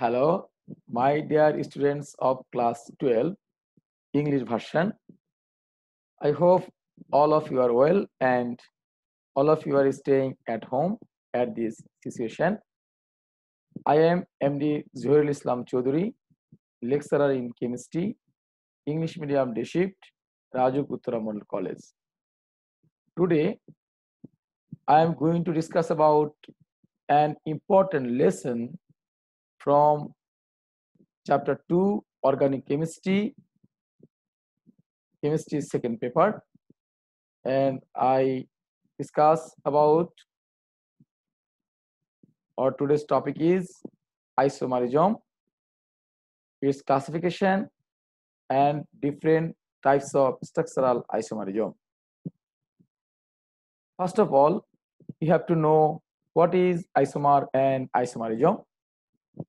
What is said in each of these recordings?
Hello, my dear students of class 12 English version. I hope all of you are well and all of you are staying at home at this situation. I am MD Zuhairul Islam Chaudhary, lecturer in chemistry, English medium day shift, Raju Putra Model College. Today, I am going to discuss about an important lesson from chapter 2, Organic Chemistry, Chemistry second paper, and I discuss about or today's topic is isomerism, its classification and different types of structural isomerism. First of all, you have to know what is isomer and isomerism.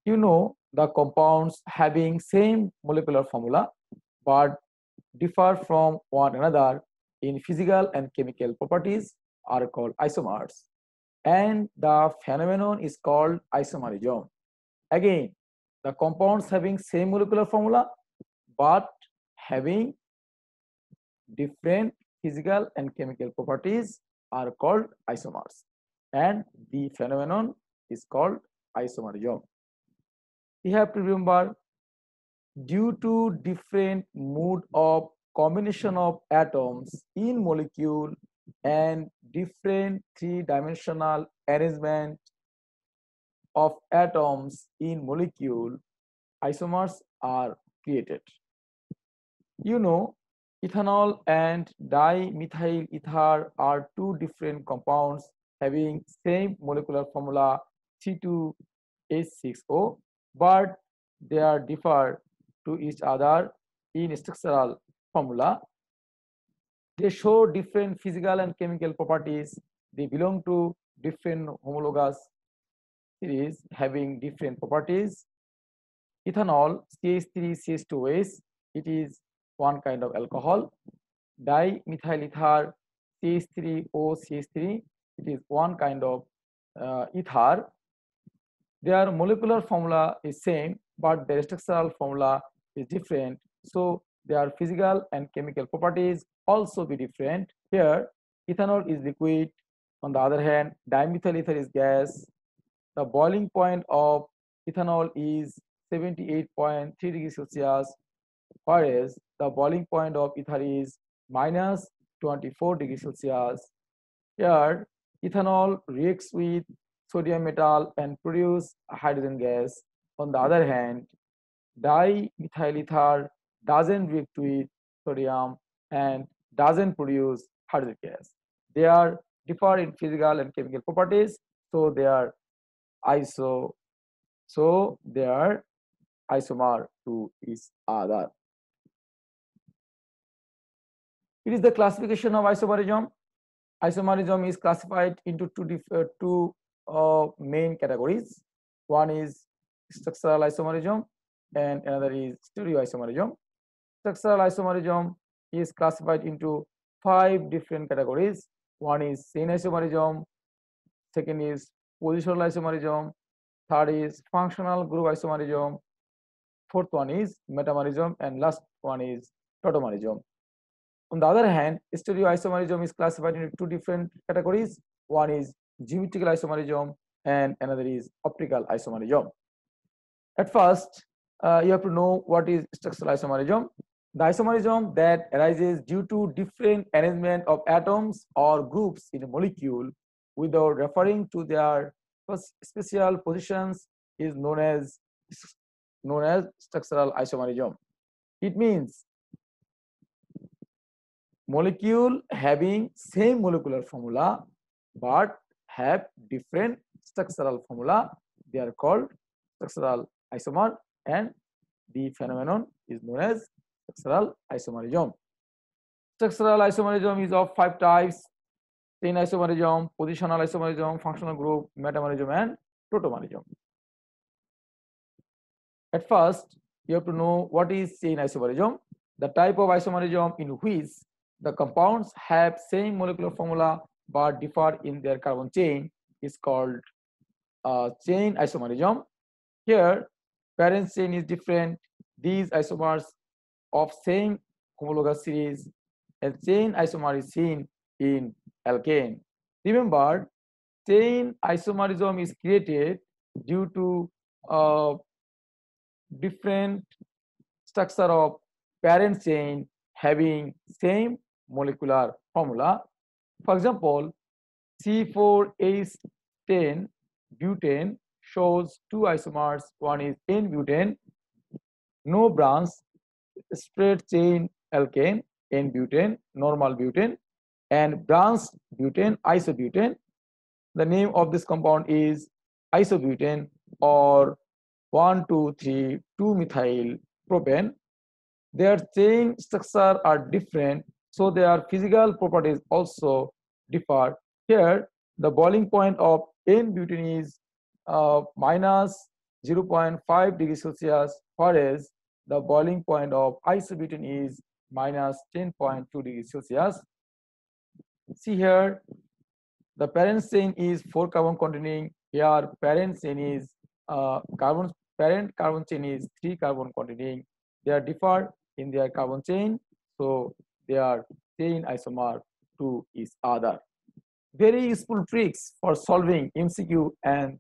You know the compounds having same molecular formula but differ from one another in physical and chemical properties are called isomers, and the phenomenon is called isomerism. Again, the compounds having same molecular formula but having different physical and chemical properties are called isomers, and the phenomenon is called isomerism. You have to remember, due to different mode of combination of atoms in molecule and different three-dimensional arrangement of atoms in molecule, isomers are created. You know, ethanol and dimethyl ether are two different compounds having same molecular formula C2H6O, but they are differ to each other in structural formula. They show different physical and chemical properties. They belong to different homologous series having different properties. Ethanol CH3CH2OH, it is one kind of alcohol. Dimethyl ether CH3OCH3, it is one kind of ether. Their molecular formula is same, but their structural formula is different. So their physical and chemical properties also be different. Here, ethanol is liquid. On the other hand, dimethyl ether is gas. The boiling point of ethanol is 78.3 degrees Celsius, whereas the boiling point of ether is minus 24 degrees Celsius. Here, ethanol reacts with sodium metal and produce hydrogen gas. On the other hand, dimethyl ether doesn't react with sodium and doesn't produce hydrogen gas. They are differ in physical and chemical properties, so they are iso so they are isomer to each other. It is the classification of isomerism. Isomerism is classified into two main categories. One is structural isomerism and another is stereoisomerism. Structural isomerism is classified into 5 different categories. One is chain isomerism, second is positional isomerism, third is functional group isomerism, fourth one is metamerism, and last one is tautomerism. On the other hand, stereoisomerism is classified into 2 different categories. One is geometrical isomerism and another is optical isomerism. At first, you have to know what is structural isomerism. The isomerism that arises due to different arrangement of atoms or groups in a molecule without referring to their special positions is known as structural isomerism. It means molecule having same molecular formula but have different structural formula, they are called structural isomer, and the phenomenon is known as structural isomerism. Structural isomerism is of 5 types: chain isomerism, positional isomerism, functional group, metamerism, and tautomerism. At first, you have to know what is chain isomerism. The type of isomerism in which the compounds have same molecular formula but differ in their carbon chain is called chain isomerism. Here, parent chain is different. These isomers of same homologous series, a chain isomer is seen in alkane. Remember, chain isomerism is created due to different structure of parent chain having same molecular formula. For example, C4H10 butane shows two isomers. One is N-butane, no branch, straight chain alkane, N-butane, normal butane, and branched butane, isobutane. The name of this compound is isobutane or 1,2,3,2-methyl propane. Their chain structure are different, so their physical properties also differ. Here, the boiling point of N-butane is minus 0.5 degrees Celsius, whereas the boiling point of isobutane is minus 10.2 degrees Celsius. See here, the parent chain is 4 carbon containing. Here, parent chain is parent carbon chain is 3 carbon containing. They are differ in their carbon chain, so they are chain isomer to each other. Very useful tricks for solving MCQ and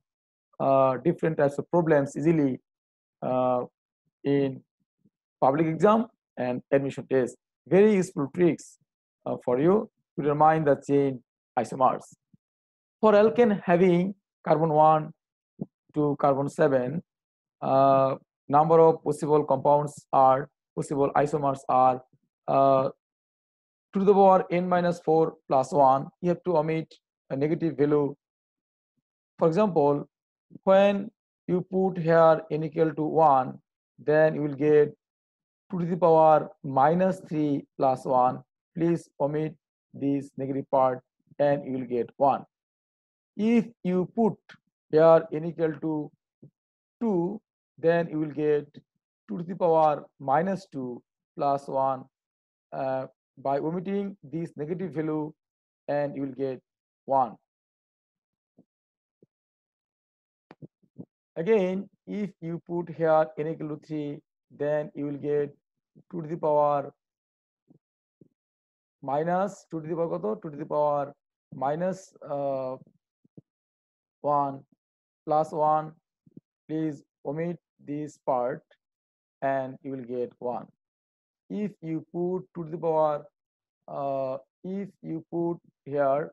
different types of problems easily in public exam and admission test. Very useful tricks for you to determine the chain isomers. For alkane having carbon 1 to carbon 7, number of possible compounds are possible isomers are to the power n minus 4 plus 1. You have to omit a negative value. For example, when you put here n equal to 1, then you will get 2 to the power minus 3 plus 1. Please omit this negative part and you will get 1. If you put here n equal to 2, then you will get 2 to the power minus 2 plus 1 by omitting this negative value, and you will get 1. Again, if you put here n equal to 3, then you will get 2 to the power minus 2 to the power 2 to the power minus 1 plus 1. Please omit this part and you will get 1. If you put 2 to the power if you put here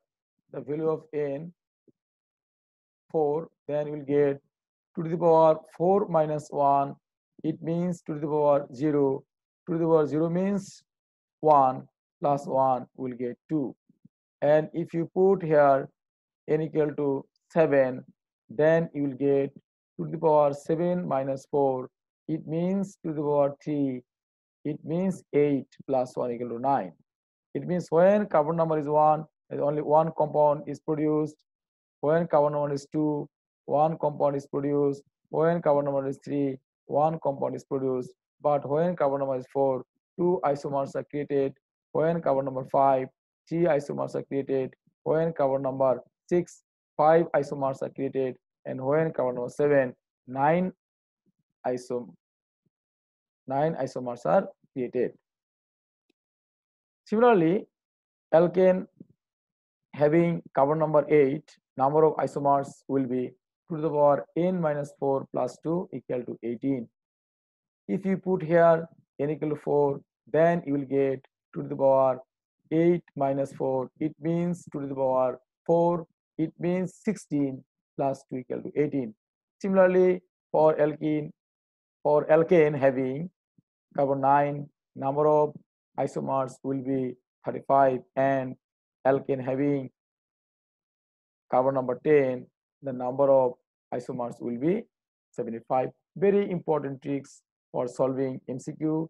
the value of n 4, then you will get 2 to the power 4 minus 1. It means 2 to the power 0. 2 to the power 0 means 1 plus 1 will get 2. And if you put here n equal to 7, then you will get 2 to the power 7 minus 4. It means 2 to the power 3. It means 8 plus 1 equal to 9. It means when carbon number is 1, only one compound is produced. When carbon number is 2, one compound is produced. When carbon number is 3, one compound is produced. But when carbon number is 4, 2 isomers are created. When carbon number 5, 3 isomers are created. When carbon number 6, 5 isomers are created. And when carbon number 7, 9 isomers are created. Similarly, alkane having carbon number 8, number of isomers will be 2 to the power n minus 4 plus 2 equal to 18. If you put here n equal to 4, then you will get 2 to the power 8 minus 4. It means 2 to the power 4. It means 16 plus 2 equal to 18. Similarly, for alkane having carbon 9, number of isomers will be 35, and alkane having carbon number 10, the number of isomers will be 75. Very important tricks for solving MCQ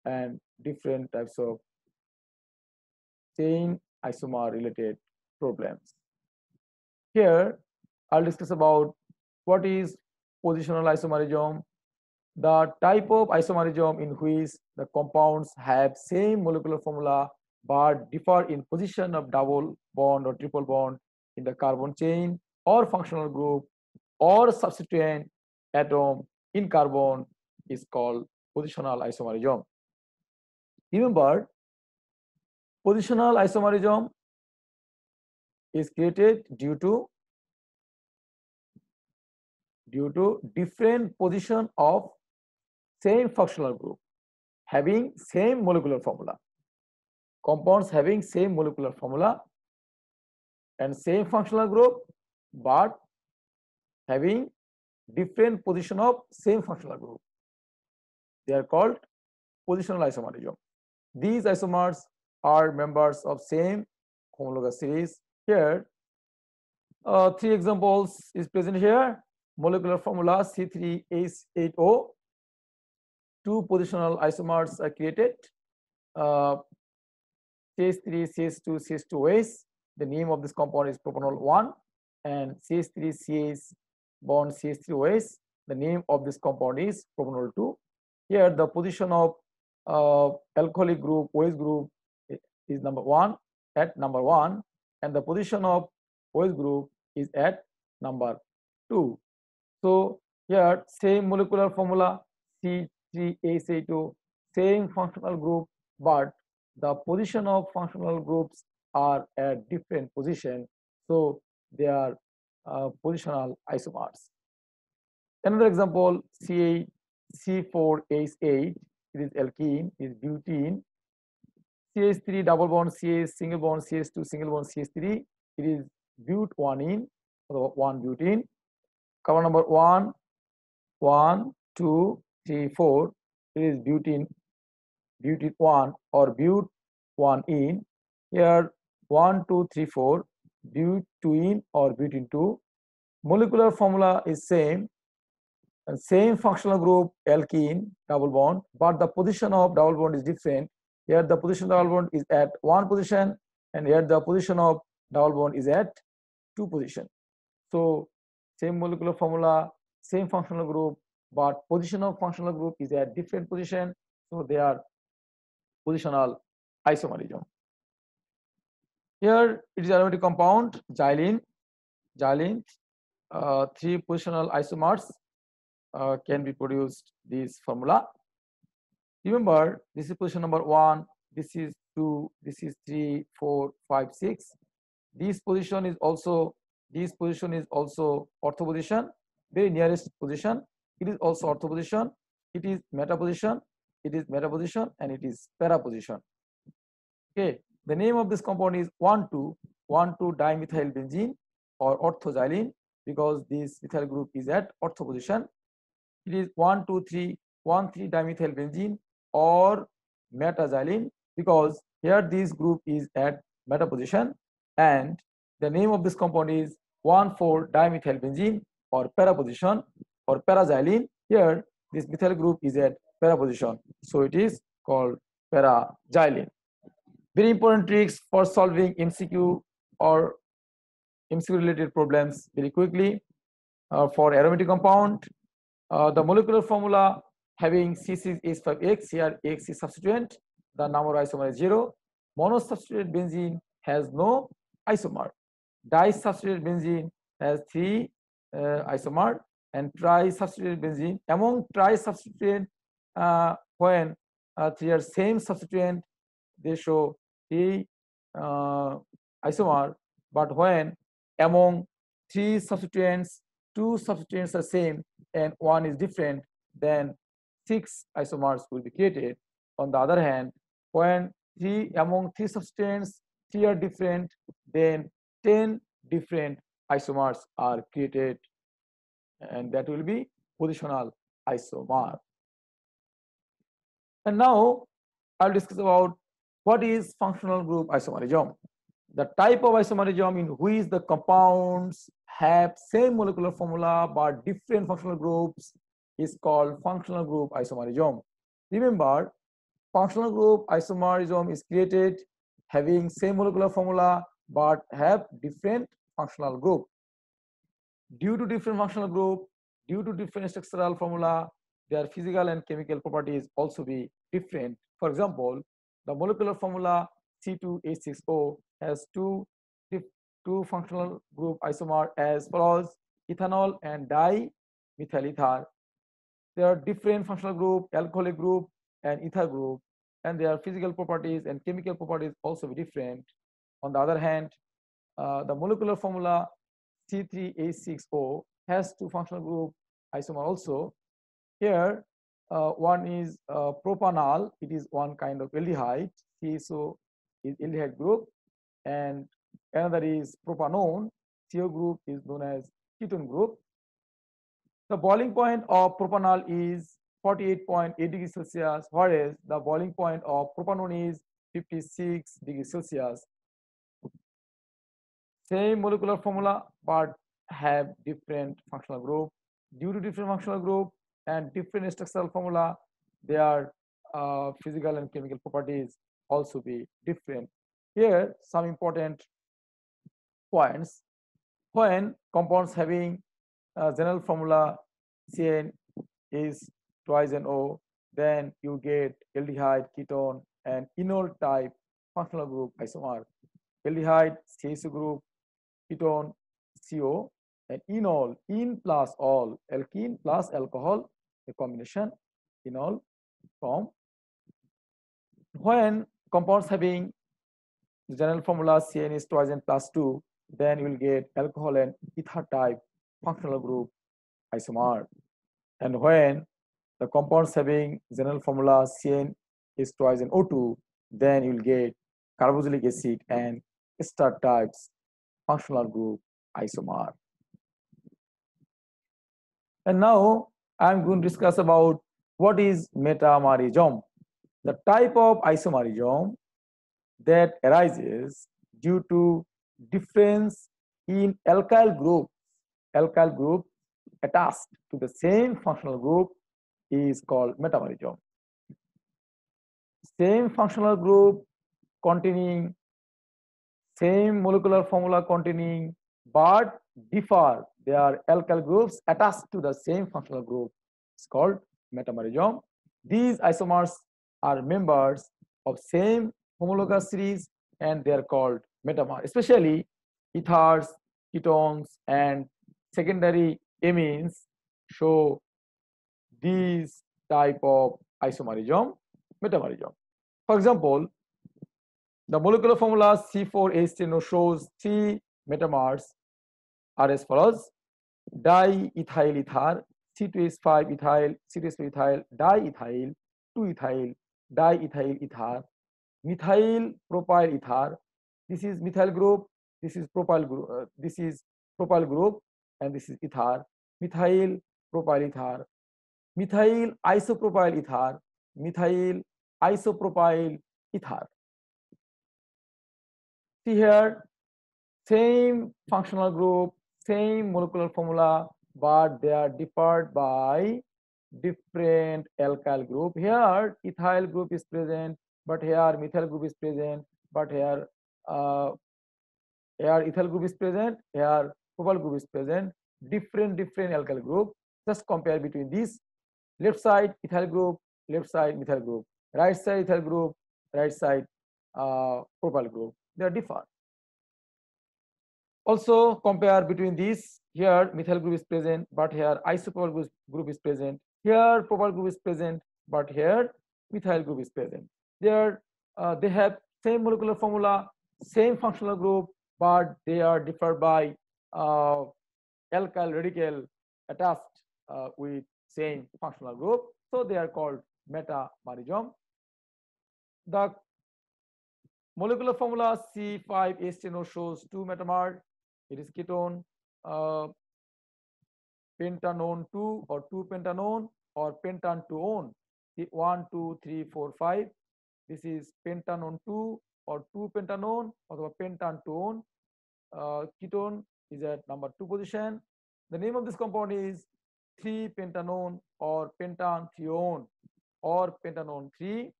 and different types of chain isomer related problems. Here, I'll discuss about what is positional isomerism, the type of isomerism in which the compounds have same molecular formula but differ in position of double bond or triple bond in the carbon chain or functional group. or substituent atom in carbon is called positional isomerism. Remember, positional isomerism is created due to different position of same functional group having same molecular formula. Compounds having same molecular formula and same functional group, but having different position of same functional group. They are called positional isomerism. These isomers are members of same homologous series. Here, three examples is present here. Molecular formula C3H8O. Two positional isomers are created. CH3, CH2, CH2OH. The name of this compound is propanol 1, and CH3CH bond CH3OH. The name of this compound is propanol 2. Here, the position of alcoholic group, OH group is number 1 at number 1, and the position of OH group is at number 2. So here, same molecular formula C3H8O, same functional group, but the position of functional groups are at different position, so they are positional isomers. Another example, C4H8, it is alkene, is butene. CH3 double bond CH single bond CH2 single bond CH3, it is but1ene, or 1-butene. Carbon number 1, 1, 2, 3, 4, it is butene 1 or but1ene. Here 1, 2, 3, 4, but2ene or butene 2. Molecular formula is same, and same functional group alkene double bond, but the position of double bond is different. Here the position of double bond is at 1 position, and here the position of double bond is at 2 position. So same molecular formula, same functional group, but position of functional group is at different position, so they are positional isomerism. Here it is aromatic compound xylene. Xylene, 3 positional isomers can be produced this formula. Remember, this is position number 1, this is 2, this is 3, 4, 5, 6. This position is also ortho position, very nearest position. It is also ortho position. It is meta position. It is meta position, and it is para position. Okay, the name of this compound is 1,2,1,2-dimethyl benzene or orthoxylene, because this methyl group is at ortho position. It is 1,2,3,1,3-dimethyl benzene or metaxylene, because here this group is at meta position, and the name of this compound is 1,4-dimethyl benzene or para position or paraxylene. Here this methyl group is at para position, so it is called paraxylene. Very important tricks for solving MCQ or MCQ related problems very quickly. For aromatic compound, the molecular formula having C6H5X, here X is substituent, the number isomer is 0. Monosubstituted benzene has no isomer. Disubstituted benzene has 3 isomer, and trisubstituted benzene, among trisubstituted, when 3 are same substituent, they show 3 isomer, but when among 3 substituents, 2 substituents are same and 1 is different, then 6 isomers will be created. On the other hand, when among 3 substituents, 3 are different, then 10 different isomers are created, and that will be positional isomer. And now I'll discuss about what is functional group isomerism. The type of isomerism in which the compounds have same molecular formula but different functional groups is called functional group isomerism. Remember, functional group isomerism is created having same molecular formula but have different functional group. Due to different functional group, due to different structural formula, their physical and chemical properties also be different. For example, the molecular formula C2H6O has two functional group isomer as follows: ethanol and dimethyl ether. There are different functional group, alcoholic group and ether group, and their physical properties and chemical properties also be different. On the other hand, the molecular formula C3H6O has two functional group isomer also. Here, one is propanol. It is one kind of aldehyde. CSO is aldehyde group, and another is propanone. CO group is known as ketone group. The boiling point of propanol is 48.8 degrees Celsius, whereas the boiling point of propanone is 56 degrees Celsius. Same molecular formula, but have different functional group. Due to different functional group and different structural formula, their physical and chemical properties also be different. Here, some important points. When compounds having general formula CN is twice NO, then you get aldehyde, ketone, and enol type functional group isomer. Aldehyde, CSO group, ketone, CO, and enol, en plus all, alkene plus alcohol, a combination, enol form. When compounds having the general formula CN is twice N plus 2, then you will get alcohol and ether type functional group isomer. And when the compounds having general formula CN is twice in O2, then you will get carboxylic acid and ester types functional group isomer. And now I'm going to discuss about what is metamerism, the type of isomerism that arises due to difference in alkyl group attached to the same functional group is called metamerism. Same functional group containing same molecular formula containing but differ their alkyl groups attached to the same functional group is called metamerism. These isomers are members of same homologous series and they are called metamer, especially ethers, ketones, and secondary amines show these type of isomerism, metamerism. For example, the molecular formula C4H10O shows three metamers are as follows: diethyl ether, C2H5 ethyl, C2H5 ethyl, diethyl, 2-ethyl, diethyl ether, methyl propyl ether. This is methyl group, this is propyl group, and this is ether. Methyl propyl ether, methyl isopropyl ether, methyl isopropyl ether. See here, same functional group, same molecular formula, but they are differed by different alkyl group. Here ethyl group is present, but here methyl group is present, but here ethyl group is present, here propyl group is present. Different alkyl group. Just compare between these. Left side ethyl group, left side methyl group. Right side ethyl group, right side propyl group. They are different. Also compare between these. Here methyl group is present, but here isopropyl group is present. Here propyl group is present, but here methyl group is present. There they have same molecular formula, same functional group, but they are differed by alkyl radical attached with same functional group. So they are called metamerism. The molecular formula C5H10O shows two metamers. It is ketone, pentanone 2 or 2-pentanone or pentanone 1, 2, 3, 4, 5. This is pentanone 2 or 2-pentanone or pentanone. Ketone is at number 2 position. The name of this compound is 3-pentanone or pentanone or pentanone 3.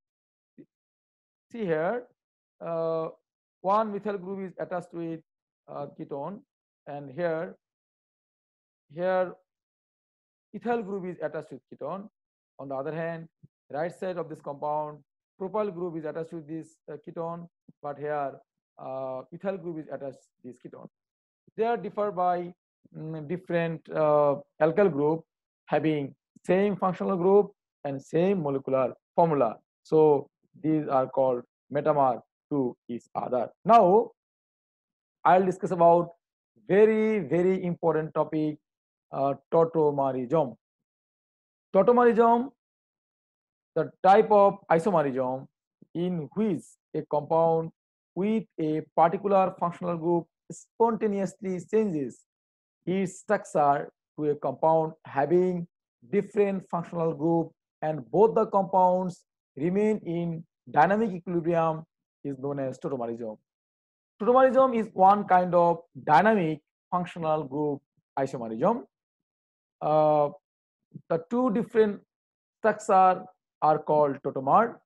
See here, one methyl group is attached to it ketone, and here ethyl group is attached with ketone. On the other hand, right side of this compound, propyl group is attached with this ketone, but here ethyl group is attached to this ketone. They are differ by different alkyl group having same functional group and same molecular formula. So these are called metamer to each other. Now I'll discuss about very important topic, tautomerism. Tautomerism, the type of isomerism in which a compound with a particular functional group spontaneously changes its structure to a compound having different functional group and both the compounds remain in dynamic equilibrium is known as tautomerism. Tautomerism is one kind of dynamic functional group isomerism. Uh, the two different structure are called tautomer.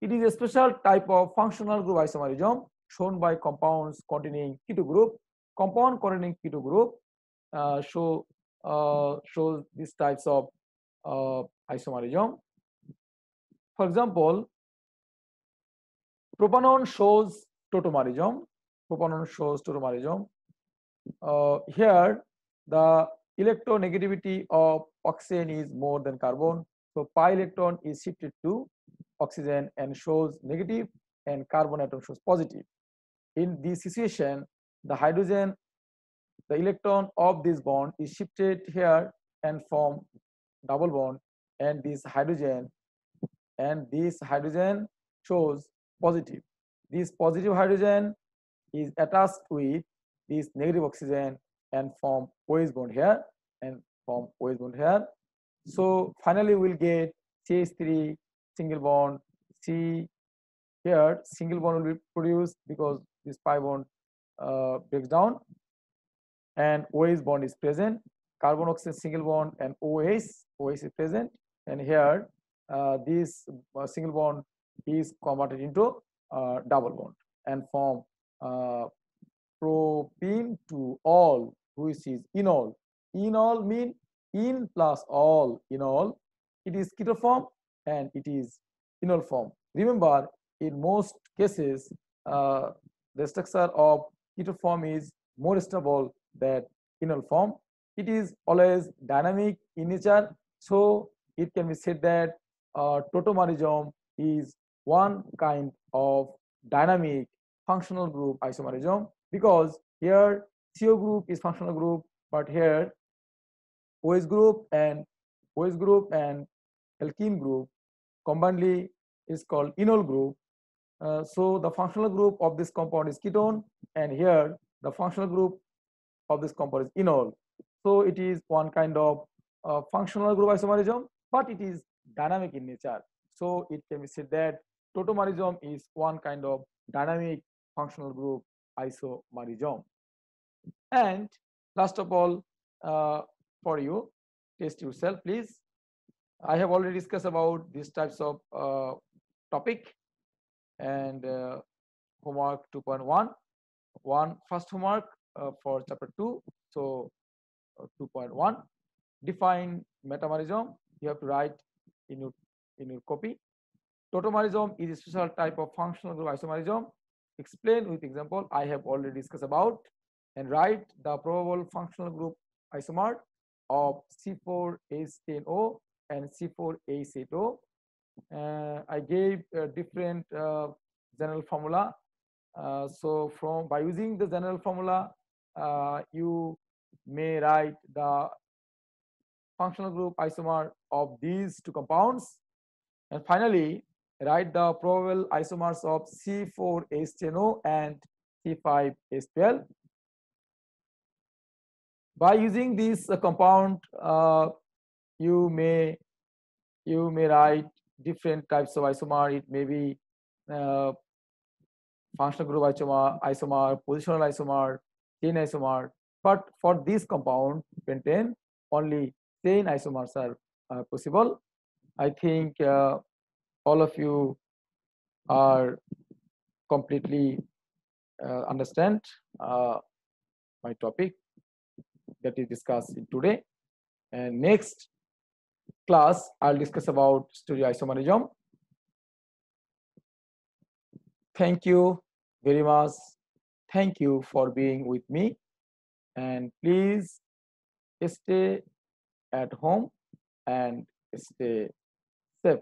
It is a special type of functional group isomerism shown by compounds containing keto group. Compound containing keto group shows these types of isomerism. For example, propanone shows tautomerism. Propanone shows tautomerism. Here, the electronegativity of oxygen is more than carbon. So pi electron is shifted to oxygen and shows negative, and carbon atom shows positive. In this situation, the hydrogen, the electron of this bond is shifted here and form double bond, and this hydrogen shows positive. This positive hydrogen is attached with this negative oxygen and form OH bond here and form OH bond here. So finally we'll get CH3 single bond C. Here single bond will be produced because this pi bond breaks down and OH bond is present. Carbon oxygen single bond and OH is present, and here this single bond is converted into double bond and form propene to all, which is enol. Enol mean in plus all, enol. It is keto form and it is enol form. Remember, in most cases, the structure of keto form is more stable than enol form. It is always dynamic in nature, so it can be said that tautomerism is one kind of dynamic functional group isomerism, because here CO group is functional group, but here OH group and alkene group combinedly is called enol group. So the functional group of this compound is ketone, and here the functional group of this compound is enol. So it is one kind of functional group isomerism, but it is dynamic in nature. So it can be said that tautomerism is one kind of dynamic functional group isomerism. And last of all, for you, test yourself, please. I have already discussed about these types of topic, and homework 2.1, first homework for chapter 2. So 2.1, define metamerism. You have to write in your copy. Tautomerism is a special type of functional group isomerism. Explain with example. I have already discussed about, and write the probable functional group isomer of C4H10O and C4H8O. I gave a different general formula. So by using the general formula, you may write the functional group isomer of these two compounds, and finally write the probable isomers of C4H10O and C5H12. By using this compound, you may write different types of isomer. It may be functional group isomer, positional isomer, chain isomer. But for this compound, pentane, only chain isomers are possible. I think all of you are completely understand my topic that is discussed today. And next class, I'll discuss about stereoisomerism. Thank you very much. Thank you for being with me. And please stay at home and stay safe.